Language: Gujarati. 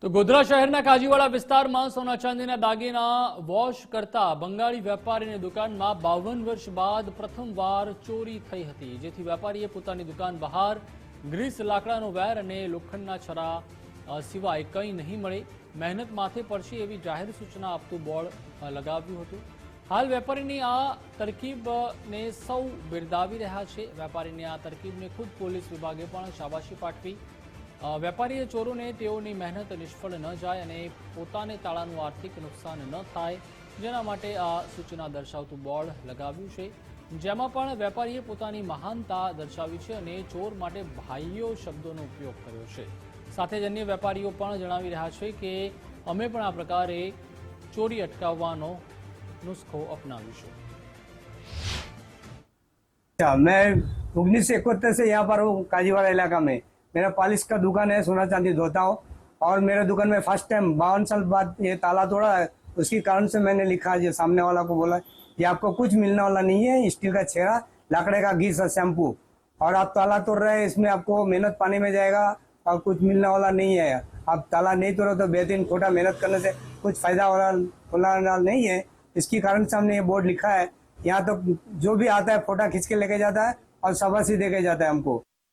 તો ગોધરા શહેરના કાજીવાડા વિસ્તારમાં સોના ચાંદીના દાગીના વોશ કરતા બંગાળી વેપારીની દુકાનમાં 52 વર્ષ બાદ પ્રથમવાર ચોરી થઈ હતી, જેથી વેપારીએ પોતાની દુકાન બહાર ગ્રીસ લાકડાનો વેર અને લોખંડના છરા સિવાય કંઈ નહીં મળે, મહેનત માથે પડશે એવી જાહેર સૂચના આપતું બોર્ડ લગાવ્યું હતું। હાલ વેપારીની આ તરકીબને સૌ બિરદાવી રહ્યા છે। વેપારીની આ તરકીબને ખુદ પોલીસ વિભાગે પણ શાબાશી પાઠવી। વેપારીએ ચોરોને તેઓની મહેનત નિષ્ફળ ન જાય અને પોતાને તાળાનું આર્થિક નુકસાન ન થાય, જેના માટે આ સૂચના દર્શાવતું બોર્ડ લગાવ્યું છે, જેમાં પણ વેપારીએ પોતાની મહાનતા દર્શાવી છે અને ચોર માટે ભાઈઓ શબ્દોનો ઉપયોગ કર્યો છે। સાથે જ અન્ય વેપારીઓ પણ જણાવી રહ્યા છે કે અમે પણ આ પ્રકારે ચોરી અટકાવવાનો नुस्खो अपनावीशु। मैं 1971 से यहाँ पर हूँ काजीवाड़ा इलाका में। मेरा पॉलिश का दुकान है, सोना चांदी धोता हूँ और मेरे दुकान में फर्स्ट टाइम 52 साल बाद ये ताला तोड़ा है। उसके कारण से मैंने लिखा, जो सामने वाला को बोला कि आपको कुछ मिलने वाला नहीं है, स्टील का छेड़ा, लाकड़े का घी सा शैम्पू, और आप ताला तोड़ रहे हैं, इसमें आपको मेहनत पानी में जाएगा और कुछ मिलने वाला नहीं है। आप ताला नहीं तोड़ो तो बेहतरीन खोटा मेहनत करने से कुछ फायदा वाला नहीं है। इसके कारण से हमने ये बोर्ड लिखा है। यहाँ तो जो भी आता है फोटा खींच के लेके जाता है और शाबाशी दे के जाता है हमको।